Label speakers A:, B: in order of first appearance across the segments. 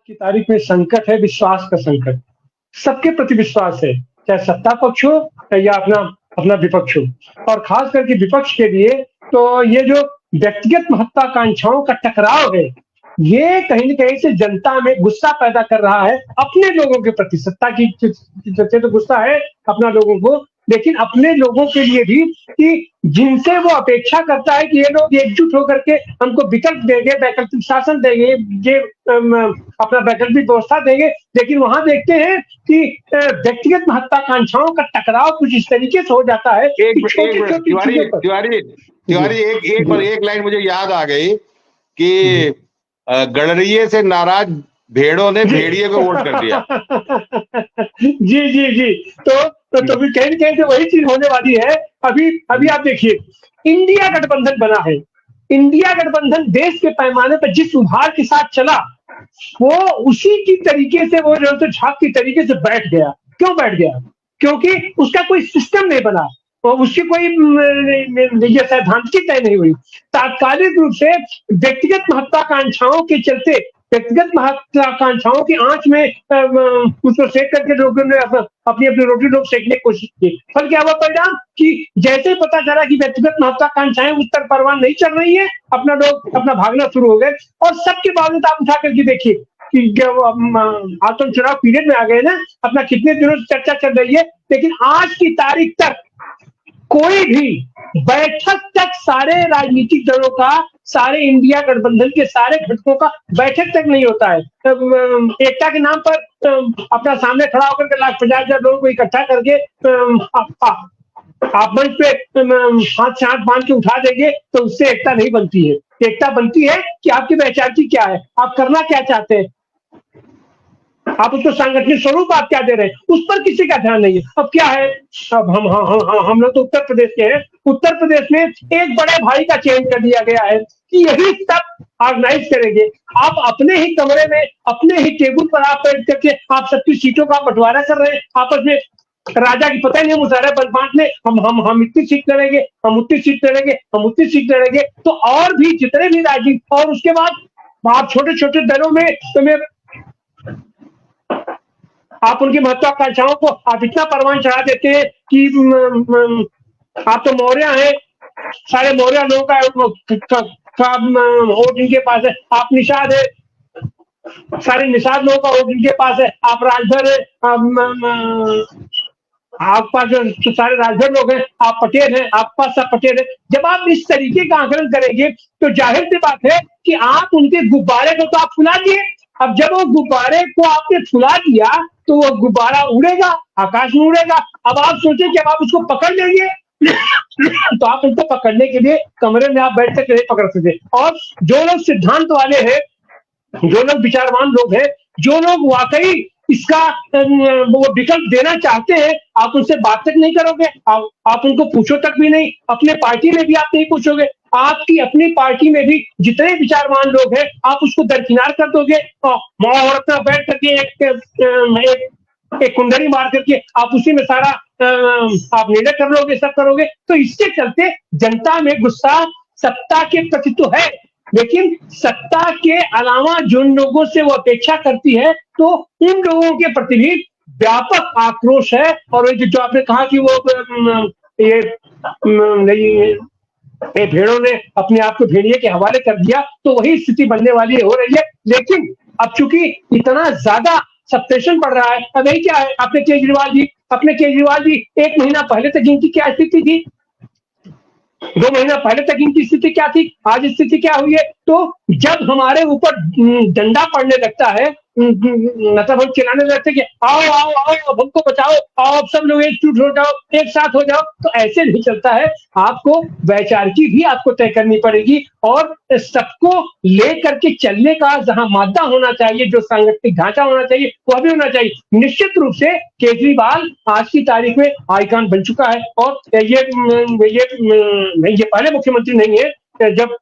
A: की तारीख में संकट है विश्वास का संकट। सबके प्रति विश्वास है, चाहे सत्ता पक्ष हो या अपना अपना विपक्ष हो, और खास करके विपक्ष के लिए तो ये जो व्यक्तिगत महत्वाकांक्षाओं का टकराव है, ये कहीं न कहीं से जनता में गुस्सा पैदा कर रहा है अपने लोगों के प्रति। सत्ता की से तो गुस्सा है अपना लोगों को, लेकिन अपने लोगों के लिए भी कि जिनसे वो अपेक्षा करता है कि ये लोग एकजुट होकर के हमको विकल्प देंगे, वैकल्पिक शासन देंगे, ये अपना वैकल्पिक व्यवस्था देंगे, लेकिन वहां देखते हैं कि व्यक्तिगत महत्वाकांक्षाओं का टकराव कुछ इस तरीके से हो जाता है कि छोटी-छोटी चीजों पर।
B: तिवारी एक लाइन मुझे याद आ गई कि गडरिये से नाराज भेड़ों ने भेड़िए को वोट कर दिया।
A: जी जी जी, तो भी कहीं कहीं से वही चीज होने वाली है। अभी आप देखिए, इंडिया गठबंधन बना है। इंडिया गठबंधन देश के पैमाने पर जिस उभार के साथ चला, वो उसी की तरीके से वो जो झाग की तरीके से बैठ गया। क्यों बैठ गया? क्योंकि उसका कोई सिस्टम नहीं बना, और उसकी कोई सैद्धांतिक तय नहीं हुई। तात्कालिक रूप से व्यक्तिगत महत्वाकांक्षाओं के चलते, व्यक्तिगत महत्वाकांक्षाओं की आंच में उसको सेक करके लोगों ने अपनी अपनी रोटी लोग सेकने की कोशिश की। फल क्या हुआ परिणाम कि जैसे ही पता चला कि व्यक्तिगत महत्वाकांक्षाएं उत्तर परवान नहीं चल रही है, अपना लोग अपना भागना शुरू हो गए। और सबके बावजूद आप उठा करके देखिए कि आज तो चुनाव पीरियड में आ गए ना, अपना कितने दिनों से चर्चा चल रही है, लेकिन आज की तारीख तक कोई भी बैठक तक सारे राजनीतिक दलों का, सारे इंडिया गठबंधन के सारे घटकों का बैठक तक नहीं होता है। एकता के नाम पर अपना सामने खड़ा होकर के 50,000 लोगों को इकट्ठा करके आप मंच पे हाथ से हाथ बांध के उठा देंगे तो उससे एकता नहीं बनती है। एकता बनती है कि आपकी वैचारिक क्या है, आप करना क्या चाहते हैं, आप उसको सांगठनिक स्वरूप आप क्या दे रहे हैं, उस पर किसी का ध्यान नहीं है। अब क्या है, अब हम लोग तो उत्तर प्रदेश के हैं। उत्तर प्रदेश में एक बड़े भाई का चयन कर दिया गया है कि यही सब ऑर्गेनाइज करेंगे। आप अपने ही कमरे में, अपने ही टेबल पर आप बैठ करके आप सबकी सीटों का बंटवारा कर रहे हैं आपस में। राजा की पता ही नहीं मुशायरा बांटने, हम इतनी सीट लड़ेंगे, हम उतनी सीट लड़ेंगे, हम उतनी सीट लड़ेंगे। तो और भी जितने भी राजनीति, और उसके बाद आप छोटे छोटे दलों में तुम्हें आप उनकी महत्वाकांक्षाओं को आप इतना परवान चढ़ा देते हैं कि आप तो मौर्य हैं, सारे मौर्य लोगों का वोट इनके पास है। आप निषाद है, सारे निषाद लोगों का वोट इनके पास है। आप राजभर है, आप पास जो सारे राजभर लोग हैं, आप पटेल हैं, आप पास सब पटेल है। जब आप इस तरीके का आकलन करेंगे तो जाहिर सी बात है कि आप उनके गुब्बारे को तो आप फुला दिए। अब जब वो गुब्बारे को आपने फुला दिया तो वो गुब्बारा उड़ेगा, आकाश में उड़ेगा। अब आप सोचें कि अब आप उसको पकड़ लेंगे तो आप उनको पकड़ने के लिए कमरे में आप बैठ कर नहीं पकड़ सकते। और जो लोग सिद्धांत वाले हैं, जो लोग विचारवान लोग हैं, जो लोग वाकई इसका वो विकल्प देना चाहते हैं, आप उनसे बात तक नहीं करोगे, आप उनको पूछो तक भी नहीं। अपने पार्टी में भी आप नहीं पूछोगे। आपकी अपनी पार्टी में भी जितने विचारवान लोग हैं, आप उसको दरकिनार कर दोगे और अपना बैठ करके एक कुंडली मार करके आप उसी में सारा आप निर्णय कर लोगे, सब करोगे। तो इसके चलते जनता में गुस्सा सत्ता के प्रति तो है, लेकिन सत्ता के अलावा जिन लोगों से वो अपेक्षा करती है, तो उन लोगों के प्रति भी व्यापक आक्रोश है। और जो आपने कहा कि वो ये भेड़ों ने अपने आप को भेड़िए के हवाले कर दिया, तो वही स्थिति बनने वाली हो रही है। लेकिन अब चूंकि इतना ज्यादा सप्रेशन बढ़ रहा है, अब यही क्या है, अपने केजरीवाल जी 1 महीना पहले तक इनकी क्या स्थिति थी, 2 महीना पहले तक इनकी स्थिति क्या थी, आज स्थिति क्या हुई है। तो जब हमारे ऊपर डंडा पड़ने लगता है, मतलब हम चिल्लाने लगते हैं कि आओ आओ आओ, अब हमको बचाओ, आओ अब सब लोग एकजुट हो जाओ, एक साथ हो जाओ, तो ऐसे नहीं चलता है। आपको वैचारिकी भी आपको तय करनी पड़ेगी, और सबको लेकर के चलने का जहां मादा होना चाहिए, जो सांगठनिक ढांचा होना चाहिए, वह भी होना चाहिए। निश्चित रूप से केजरीवाल आज की तारीख में आइकॉन बन चुका है। और ये पहले मुख्यमंत्री नहीं है। जब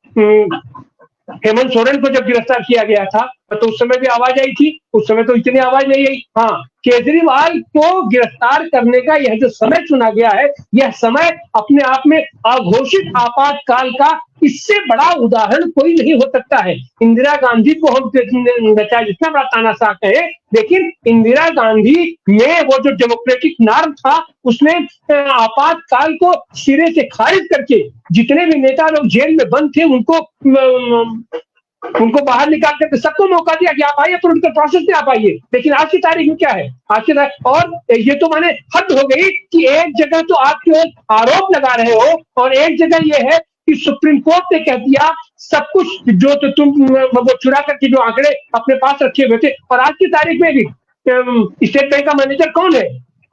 A: हेमंत सोरेन को जब गिरफ्तार किया गया था तो उस समय भी आवाज आई थी, उस समय तो इतनी आवाज नहीं आई। हाँ, केजरीवाल को गिरफ्तार करने का यह जो समय चुना गया है, यह समय अपने आप में अघोषित आपातकाल का इससे बड़ा उदाहरण कोई नहीं हो सकता है। इंदिरा गांधी को हम चाहे जितना बड़ा तानाशाह कहे, लेकिन इंदिरा गांधी में वो जो डेमोक्रेटिक नॉर्म था, उसने आपातकाल को सिरे से खारिज करके जितने भी नेता लोग जेल में बंद थे उनको बाहर निकाल करके सबको मौका दिया कि आप आइए, पोलिटिकल प्रोसेस में आप आइए। लेकिन आज की तारीख में क्या है, आज की तारीख, और ये तो माने हद हो गई कि एक जगह तो आप केवल आरोप लगा रहे हो और एक जगह ये है कि सुप्रीम कोर्ट ने कह दिया सब कुछ जो तो तुम वो चुरा करके जो आंकड़े अपने पास रखे हुए थे। और आज की तारीख में भी स्टेट बैंक का मैनेजर कौन है,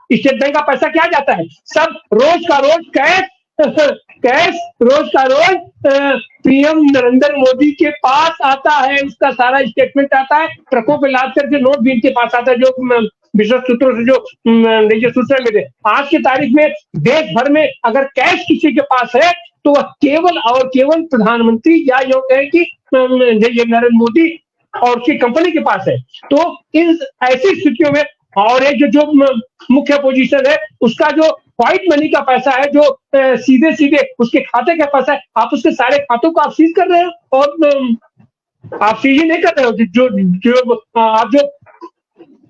A: स्टेट बैंक का पैसा क्या जाता है, सब रोज का रोज कैश रोज का रोज पीएम नरेंद्र मोदी के पास आता है, उसका सारा स्टेटमेंट आता है, ट्रकों पे लाद करके नोट भी इनके पास आता है, जो विश्वस्त सूत्रों से जो सूचना मिले। आज की तारीख में देश भर में अगर कैश किसी के पास है तो वह केवल और केवल प्रधानमंत्री या जो कहे कि नरेंद्र मोदी और उसकी कंपनी के पास है। तो इन ऐसी स्थितियों में और एक जो मुख्य अपोजिशन है उसका जो व्हाइट मनी का पैसा है, जो सीधे सीधे उसके खाते का पैसा है, आप उसके सारे खातों को आप सीज कर रहे हो और आप सीज ही नहीं कर रहे हो, जो आप जो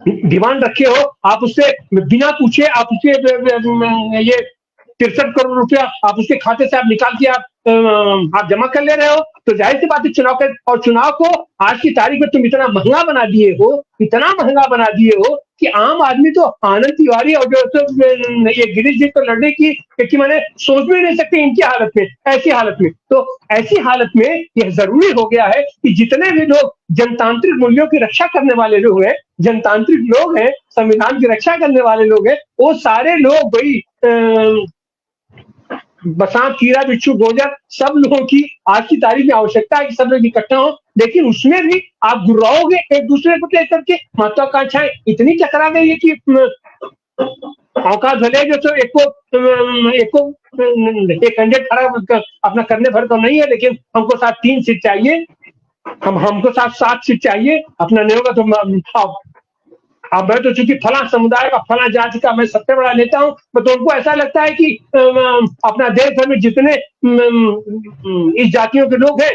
A: डिमांड रखे हो आप उससे बिना पूछे आप उसके ये 63 करोड़ रुपया आप उसके खाते से आप निकाल के आप जमा कर ले रहे हो। तो जाहिर सी बात है चुनाव कर, और चुनाव को आज की तारीख में तुम इतना महंगा बना दिए हो, इतना महंगा बना दिए हो कि आम आदमी तो आनंद तिवारी और जो तो ये गिरीश जी तो लड़ने की मैंने सोच भी नहीं सकते इनकी हालत में, ऐसी हालत में। तो ऐसी हालत में यह जरूरी हो गया है कि जितने भी लोग जनतांत्रिक मूल्यों की रक्षा करने वाले लोग हैं, जनतांत्रिक लोग हैं, संविधान की रक्षा करने वाले लोग हैं, वो सारे लोग भाई बसात कीड़ा बिच्छू गोजर सब लोगों की आज की तारीख में आवश्यकता है कि सब लोग इकट्ठा हो। लेकिन उसमें भी आप गुर्राओगे एक दूसरे को लेकर के, महत्वाकांक्षाएं इतनी टकरा गई है कि औकात भले जो तो एक 100 खड़ा अपना करने भर तो नहीं है, लेकिन हमको साथ 3 सीट चाहिए, हमको साथ 7 सीट चाहिए, अपना नहीं होगा तो अब मैं तो चूंकि फला समुदाय का फला जाति का मैं सबसे बड़ा नेता हूं, तो उनको ऐसा लगता है कि अपना देश भर में जितने इस जातियों के लोग हैं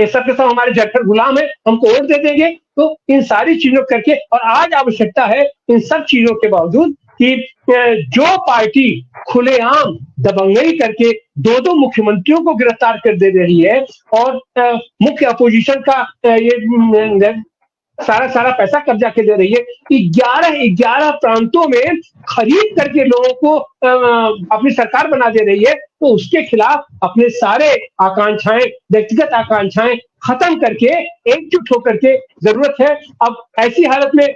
A: सब के सब हमारे जठर गुलाम है, हमको वोट दे देंगे। तो इन सारी चीजों करके, और आज आवश्यकता है इन सब चीजों के बावजूद कि जो पार्टी खुलेआम दबंगई करके 2 मुख्यमंत्रियों को गिरफ्तार कर दे रही है और मुख्य अपोजिशन का ये सारा पैसा कब्जा के दे रही है, 11 प्रांतों में खरीद करके लोगों को अपनी सरकार बना दे रही है, तो उसके खिलाफ अपने सारे आकांक्षाएं, व्यक्तिगत आकांक्षाएं खत्म करके एकजुट होकर के जरूरत है। अब ऐसी हालत में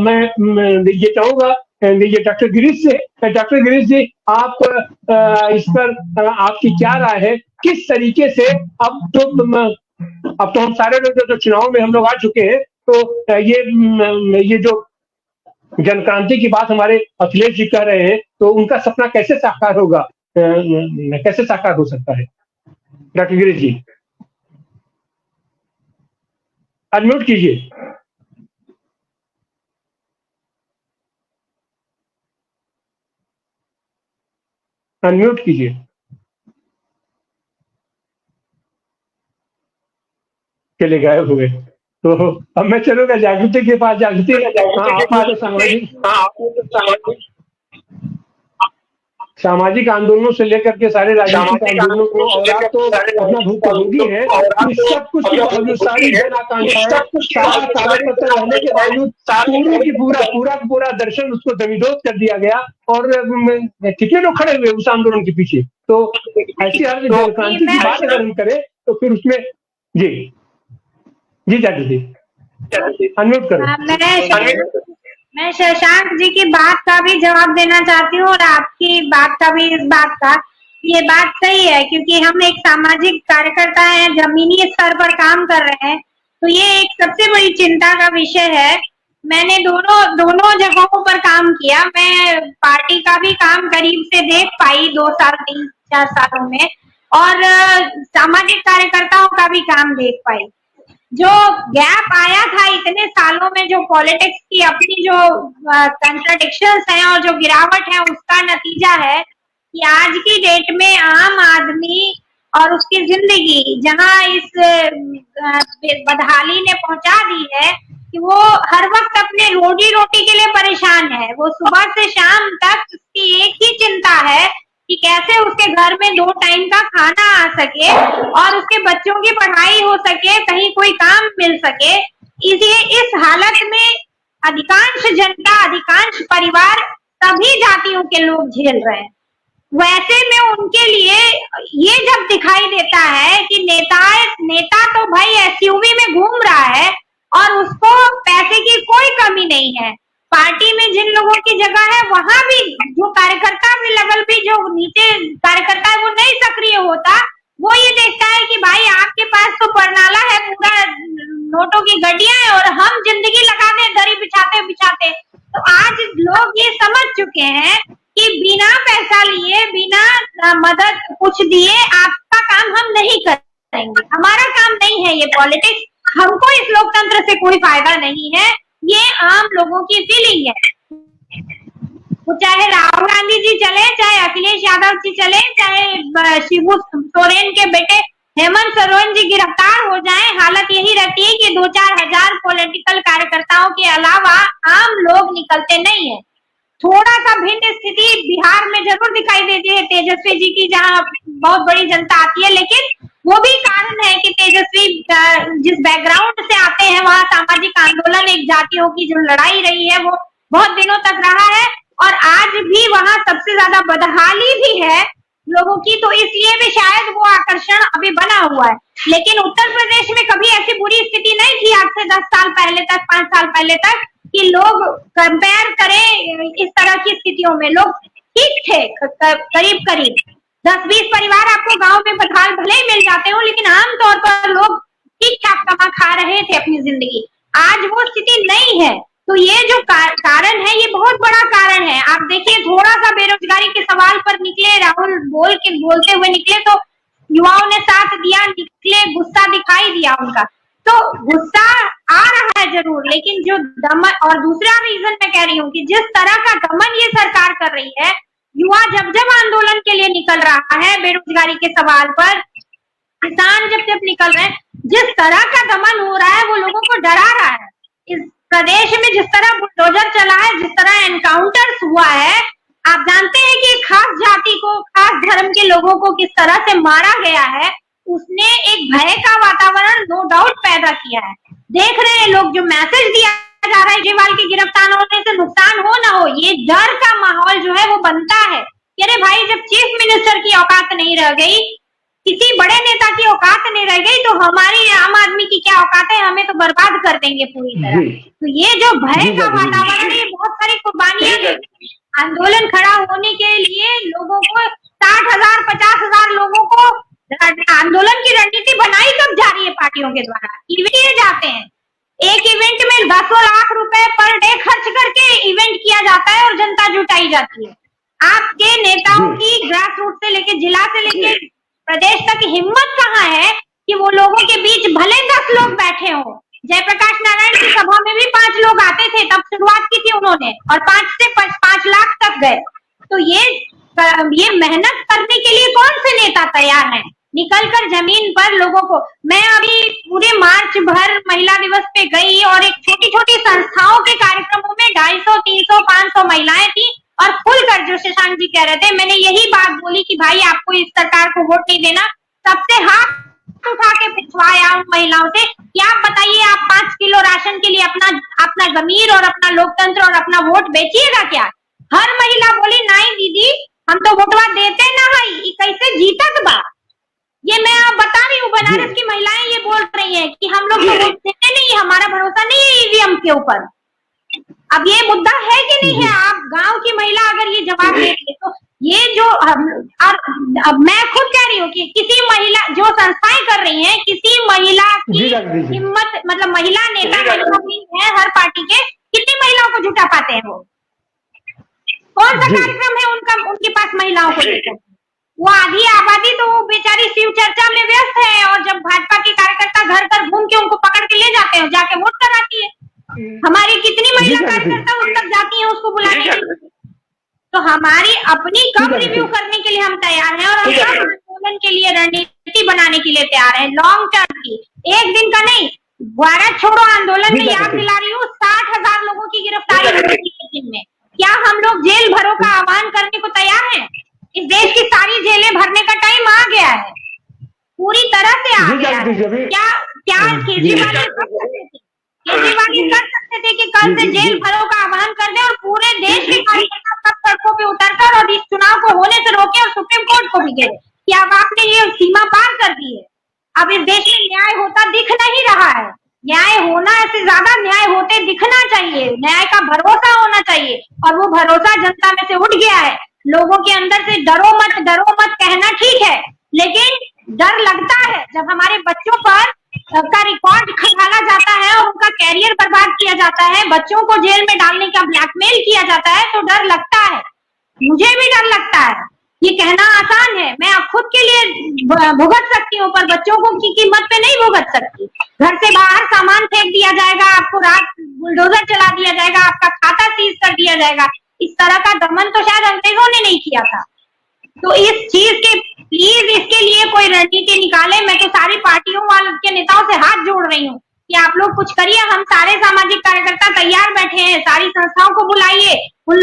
A: मैं ये चाहूंगा ये डॉक्टर गिरीश जी आप इस पर आपकी क्या राय है, किस तरीके से अब तो हम सारे लोग जो चुनाव में हम लोग आ चुके हैं, तो ये जो जनक्रांति की बात हमारे अखिलेश जी कह रहे हैं, तो उनका सपना कैसे साकार होगा, कैसे साकार हो सकता है? डॉक्टर गिरीश जी अनम्यूट कीजिए। अनम्यूट कीजिए। चले गायब हुए। तो अब मैं चलूंगा जागृति के पास। सामाजिक आंदोलनों से लेकर के सारे राजनीतिक आंदोलनों को, और आप तो अपना भूखी है, सब कुछ के बावजूद सारी जन आकांक्षाएं कार्यकर्ता रहने के बावजूद पूरा दर्शन उसको दमिदोज कर दिया गया, और कितने लोग खड़े हुए उस आंदोलन के पीछे। तो ऐसी हालत में जनक्रांति की बात अगर हम करें तो फिर उसमें जी जागृति अनम्यूट करो।
C: मैं शशांक जी की बात का भी जवाब देना चाहती हूँ और आपकी बात का भी, इस बात का ये बात सही है, क्योंकि हम एक सामाजिक कार्यकर्ता हैं, जमीनी स्तर पर काम कर रहे हैं, तो ये एक सबसे बड़ी चिंता का विषय है। मैंने दोनों जगहों पर काम किया, मैं पार्टी का भी काम करीब से देख पाई 2 साल 3-4 सालों में, और सामाजिक कार्यकर्ताओं का भी काम देख पाई। जो गैप आया था इतने सालों में, जो पॉलिटिक्स की अपनी जो कंट्राडिक्शंस हैं और जो गिरावट है, उसका नतीजा है कि आज की डेट में आम आदमी और उसकी जिंदगी जहां इस बदहाली ने पहुंचा दी है कि वो हर वक्त अपने रोजी रोटी के लिए परेशान है। वो सुबह से शाम तक उसकी एक ही चिंता है कि कैसे उसके घर में 2 टाइम का खाना आ सके और उसके बच्चों की पढ़ाई हो सके, कहीं कोई काम मिल सके। इस हालत में अधिकांश जनता, अधिकांश परिवार, सभी जातियों के लोग झेल रहे हैं। वैसे में उनके लिए ये जब दिखाई देता है कि नेता तो भाई एसयूवी में घूम रहा है और उसको पैसे की कोई कमी नहीं है, पार्टी में जिन लोगों की जगह है वहां भी जो कार्यकर्ता भी लेवल भी जो नीचे कार्यकर्ता है वो नहीं सक्रिय होता, वो ये देखता है कि भाई आपके पास तो परनाला है, पूरा नोटों की गड्डियां है और हम जिंदगी लगा दें दरी बिछाते बिछाते। तो आज लोग ये समझ चुके हैं कि बिना पैसा लिए, बिना मदद कुछ दिए आपका काम हम नहीं करेंगे, हमारा काम नहीं है ये पॉलिटिक्स, हमको इस लोकतंत्र से कोई फायदा नहीं है। ये आम लोगों की फीलिंग है। वो चाहे राहुल गांधी जी चले, चाहे अखिलेश यादव जी चले, चाहे शिबू सोरेन के बेटे हेमंत सोरेन जी गिरफ्तार हो जाएं, हालत यही रहती है कि 2-4 हजार पॉलिटिकल कार्यकर्ताओं के अलावा आम लोग निकलते नहीं है। थोड़ा सा भिन्न स्थिति बिहार में जरूर दिखाई देती है तेजस्वी जी की, जहां बहुत बड़ी जनता आती है, लेकिन वो भी कारण है कि तेजस्वी जिस बैकग्राउंड से आते हैं, वहां सामाजिक आंदोलन, एक जातियों की जो लड़ाई रही है वो बहुत दिनों तक रहा है और आज भी वहां सबसे ज्यादा बदहाली भी है लोगों की, तो इसलिए भी शायद वो आकर्षण अभी बना हुआ है। लेकिन उत्तर प्रदेश में कभी ऐसी बुरी स्थिति नहीं थी आज से 10 साल पहले तक, 5 साल पहले तक, कि लोग कंपेयर करें इस तरह की स्थितियों में। लोग ठीक थे, करीब करीब 10-20 परिवार आपको गांव में बदहाल भले ही मिल जाते हो, लेकिन आमतौर पर लोग ठीक ठाक कमा खा रहे थे अपनी जिंदगी। आज वो स्थिति नहीं है। तो ये जो कारण है, ये बहुत बड़ा कारण है। आप देखिए, थोड़ा सा बेरोजगारी के सवाल पर निकले राहुल, बोलते हुए निकले तो युवाओं ने साथ दिया, निकले, गुस्सा दिखाई दिया उनका। तो गुस्सा आ रहा है जरूर, लेकिन जो दमन, और दूसरा रीजन मैं कह रही हूँ कि जिस तरह का दमन ये सरकार कर रही है, युवा जब जब आंदोलन के लिए निकल रहा है बेरोजगारी के सवाल पर, किसान जब जब निकल रहे हैं, जिस तरह का दमन हो रहा है वो लोगों को डरा रहा है। इस प्रदेश में जिस तरह बुलडोजर चला है, जिस तरह एनकाउंटर्स हुआ है, आप जानते हैं कि खास जाति को, खास धर्म के लोगों को किस तरह से मारा गया है, उसने एक भय का वातावरण नो डाउट पैदा किया है। देख रहे हैं लोग, जो मैसेज दिया जा रहा है केजरीवाल के गिरफ्तार होने से नुकसान हो ना हो, ये डर का माहौल जो है वो बनता है। अरे भाई, जब चीफ मिनिस्टर की औकात नहीं रह गई, किसी बड़े नेता की औकात नहीं रह गई, तो हमारी आम आदमी की क्या औकात है, हमें तो बर्बाद कर देंगे पूरी तरह। तो ये जो भय का वातावरण है, बहुत सारी कुर्बानियां, आंदोलन खड़ा होने के लिए लोगों को 60,000 50,000 लोगों को आंदोलन की रणनीति बनाई कब जा रही है पार्टियों के द्वारा, इवेंट जाते हैं, एक इवेंट में 10 लाख रुपए पर डे खर्च करके इवेंट किया जाता है और जनता जुटाई जाती है। आपके नेताओं की ग्रास रूट से लेके, जिला से लेके प्रदेश तक हिम्मत कहाँ है कि वो लोगों के बीच भले 10 लोग बैठे हों। जयप्रकाश नारायण की सभा में भी 5 लोग आते थे, तब शुरुआत की थी उन्होंने, और 5 से 5 लाख तक गए। तो ये मेहनत करने के लिए कौन से नेता तैयार हैं, निकलकर जमीन पर लोगों को। मैं अभी पूरे मार्च भर महिला दिवस पे गई और एक छोटी छोटी संस्थाओं के कार्यक्रमों में 250, 300, 500 महिलाएं थी, और खुलकर जो शशांक जी कह रहे थे, मैंने यही बात बोली कि भाई आपको इस सरकार को वोट नहीं देना। सबसे हाथ उठा के पूछवाया उन महिलाओं से कि आप बताइए, आप 5 किलो राशन के लिए अपना जमीर और अपना लोकतंत्र और अपना वोट बेचिएगा क्या? हर महिला बोली, नहीं दीदी, हम तो वोटवा देते ना है, कैसे जीतत बा। ये मैं आप बता रही हूँ, बनारस की महिलाएं ये बोल रही हैं कि हम लोग तो वोट देते नहीं, हमारा भरोसा नहीं है ईवीएम के ऊपर। अब ये मुद्दा है कि नहीं है? आप गांव की महिला अगर ये जवाब दे रही है, तो ये जो अब मैं खुद कह रही हूँ कि किसी महिला, जो संस्थाएं कर रही हैं, किसी महिला की हिम्मत, मतलब महिला नेता है हर पार्टी के, कितनी महिलाओं को जुटा पाते हैं वो? कौन सा कार्यक्रम है उनका, उनके पास महिलाओं को लेकर? वो आधी आबादी तो वो बेचारी शिव चर्चा में व्यस्त है, और जब भाजपा के कार्यकर्ता घर घर घूम के उनको पकड़ के ले जाते हैं, जाके वोट कराती है। हमारी कितनी महिला कार्यकर्ता उस तक जाती है उसको बुलाने के लिए। तो हमारी अपनी कब रिव्यू करने के लिए हम तैयार हैं, और हम कब आंदोलन के लिए रणनीति बनाने के लिए तैयार हैं, लॉन्ग टर्म की, एक दिन का नहीं। भारत छोड़ो आंदोलन में याद दिला रही हूँ, 60,000 लोगों की गिरफ्तारी हुई थी एक दिन में। क्या हम लोग जेल भरो का आह्वान करने को तैयार हैं? इस देश की सारी जेलें भरने का टाइम आ गया है, पूरी तरह से आ गया है। क्या केजरीवाल कर सकते थे कि कल से जेल भरो का आह्वान कर दे और पूरे देश के कार्यकर्ता सब सड़कों पे उतरकर और इस चुनाव को होने से रोके और सुप्रीम कोर्ट को भी दे? क्या अब आपने ये सीमा पार कर दी है? अब इस देश में न्याय होता दिख नहीं रहा है। न्याय होना से ज्यादा न्याय होते दिखना चाहिए, न्याय का भरोसा होना चाहिए, और वो भरोसा जनता में से उठ गया है। लोगों के अंदर से डरो मत कहना ठीक है, लेकिन डर लगता है जब हमारे बच्चों पर का रिकॉर्ड खंगाला जाता है और उनका कैरियर बर्बाद किया जाता है, बच्चों को जेल में डालने का ब्लैकमेल किया जाता है, तो डर लगता है। मुझे भी डर लगता है। ये कहना आसान है, मैं खुद के लिए भुगत सकती हूँ, पर बच्चों को की कीमत पे नहीं भुगत सकती। घर से बाहर सामान फेंक दिया जाएगा, आपको रात बुलडोजर चला दिया जाएगा, आपका खाता सीज कर दिया जाएगा। इस तरह का दमन तो शायद अंग्रेजों ने नहीं किया था। तो इस चीज के प्लीज इसके लिए कोई रणनीति निकाले। मैं तो सारी पार्टियों वाले के नेताओं से हाथ जोड़ रही हूँ कि आप लोग कुछ करिए। हम सारे सामाजिक कार्यकर्ता तैयार बैठे हैं, सारी संस्थाओं को बुलाइए, उन